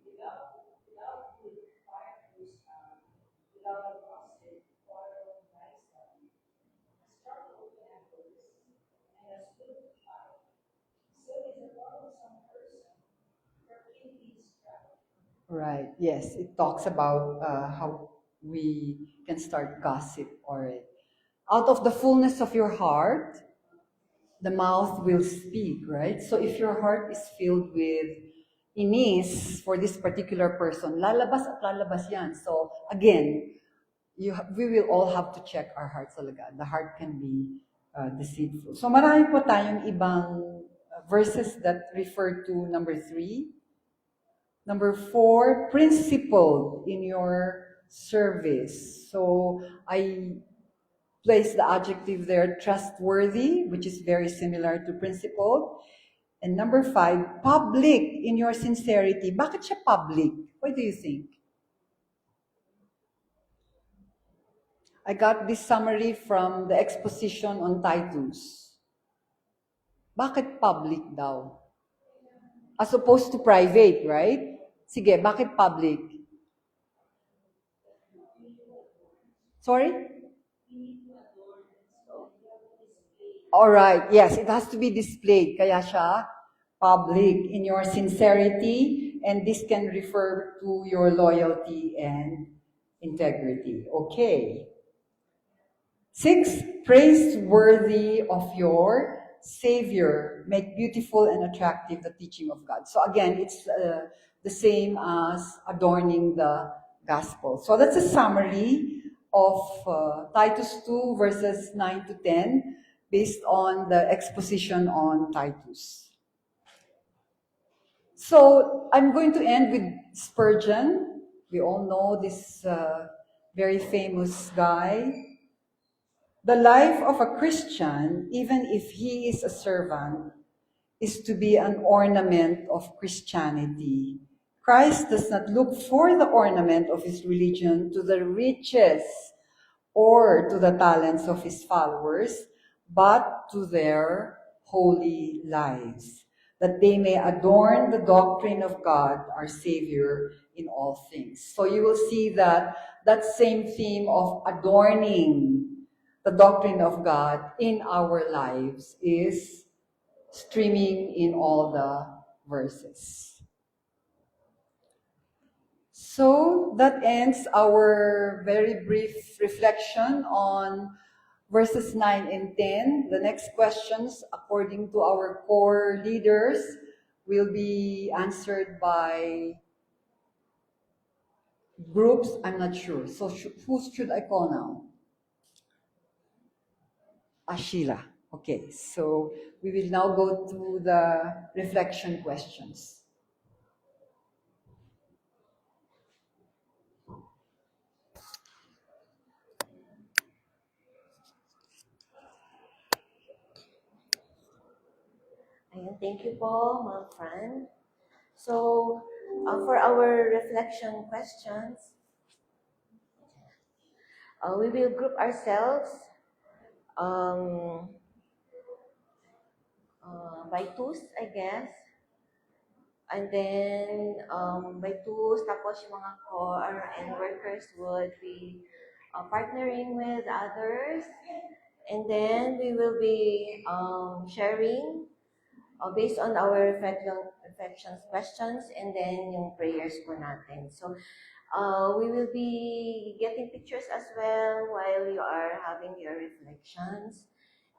[SPEAKER 1] without good fire goes out, without a trusted oil nice down. A struggle with apples, and a swift fire. So is a quarrelsome person, for him is strife.
[SPEAKER 6] Right, yes, it talks about how we can start gossip or out of the fullness of your heart, the mouth will speak, right? So if your heart is filled with inis for this particular person, lalabas at lalabas yan. So again, we will all have to check our hearts talaga. The heart can be deceitful. So marami po tayong ibang verses that refer to number 3. Number 4, principled in your service. So I place the adjective there, trustworthy, which is very similar to principled. And number 5, public in your sincerity. Bakit siya public? Why do you think? I got this summary from the exposition on Titus. Bakit public daw? As opposed to private, right? Sige, bakit public? Sorry? Alright, yes, it has to be displayed. Kaya siya public in your sincerity, and this can refer to your loyalty and integrity. Okay. 6, praiseworthy of your Savior make beautiful and attractive the teaching of God. So again, it's the same as adorning the gospel. So that's a summary of Titus 2 verses 9 to 10 based on the exposition on Titus. So I'm going to end with Spurgeon. We all know this very famous guy. The life of a Christian, even if he is a servant, is to be an ornament of Christianity. Christ does not look for the ornament of his religion to the riches or to the talents of his followers, but to their holy lives, that they may adorn the doctrine of God, our Savior, in all things. So you will see that same theme of adorning the doctrine of God in our lives is streaming in all the verses. So that ends our very brief reflection on verses 9 and 10. The next questions, according to our core leaders, will be answered by groups. I'm not sure. So who should I call now? Sheila. Okay, so we will now go to the reflection questions.
[SPEAKER 2] Ayun, thank you po, Ma'am Fran. So, for our reflection questions, we will group ourselves by twos, I guess. And then, by twos, tapos yung mga core and workers would be partnering with others. And then, we will be sharing based on our reflections questions and then yung prayers po natin. So, we will be getting pictures as well while you are having your reflections.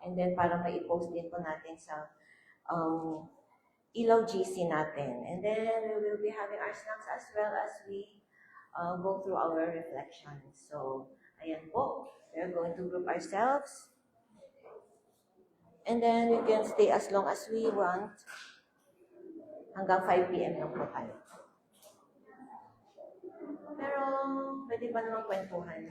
[SPEAKER 2] And then, para mai-post din po natin sa Ilaw GC natin. And then, we will be having our snacks as well as we go through our reflections. So, ayan po. We are going to group ourselves. And then, we can stay as long as we want. Hanggang 5 p.m. lang po tayo. Pero, pwede ba naman kwentuhan?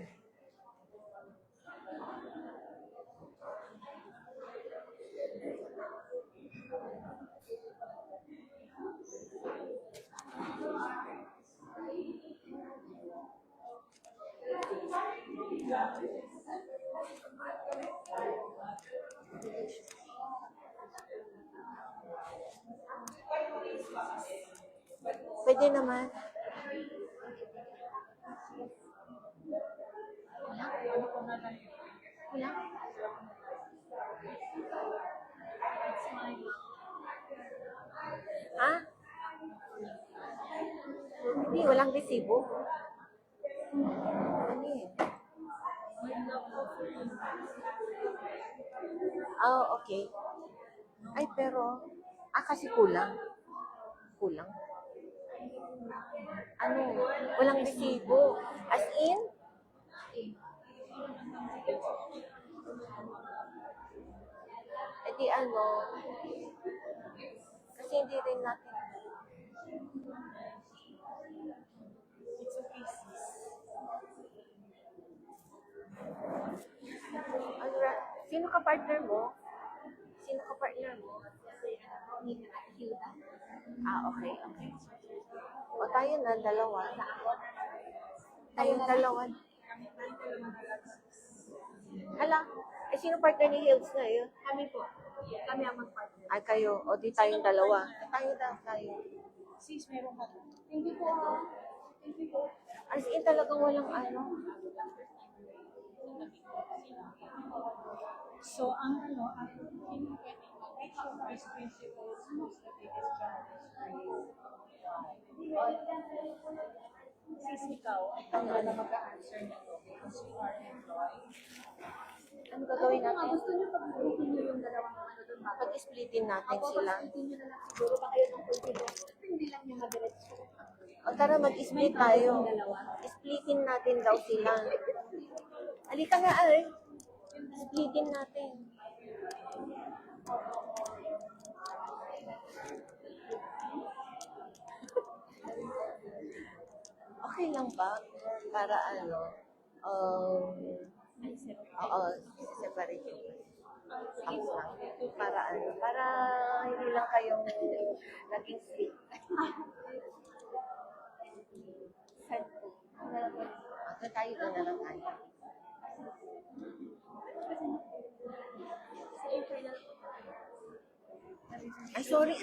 [SPEAKER 2] Pwede naman. Ha? Hindi, walang resibo. Ano eh? Okay. Ay, pero, kasi kulang. Kulang. Ano? Walang resibo. As in? Di ano, kasi hindi rin natin. It's okay, sis. Ano, sino ka partner mo? Sino ka partner mo? Okay, okay. O tayo na, dalawa. Tayong dalawa. Hala, sino partner ni Hills na yun?
[SPEAKER 5] Kami po. Kami ang mag-partner.
[SPEAKER 2] Ay, kayo. O di tayong dalawa. Tayo.
[SPEAKER 5] Sis, meron ka. Thank you po. Thank you po.
[SPEAKER 2] As in, talagang walang ano.
[SPEAKER 5] So, ang pwedeng mag-reach yung vice principals most of the biggest challenges sis, ikaw, ang na mag-a-answer nito because you are employed.
[SPEAKER 2] Ano gagawin natin?
[SPEAKER 5] Gusto niyo pag-groupin niyo yung dalawang ano doon
[SPEAKER 2] Pag-splitin natin
[SPEAKER 3] Ako,
[SPEAKER 2] sila.
[SPEAKER 3] pag-splitin nyo na lang siguro pa kayo ng kultilo. Hindi lang nyo madiretso.
[SPEAKER 2] O tara, mag-split tayo.
[SPEAKER 3] Dalawa.
[SPEAKER 2] Splitin natin daw sila. Halika nga, ay. Splitin natin. Okay lang ba? Para ano? Oo, separate yung tapos lang. Para ano? Para hindi lang kayong naging split. Ito tayo na lang tayo. Ay, sorry.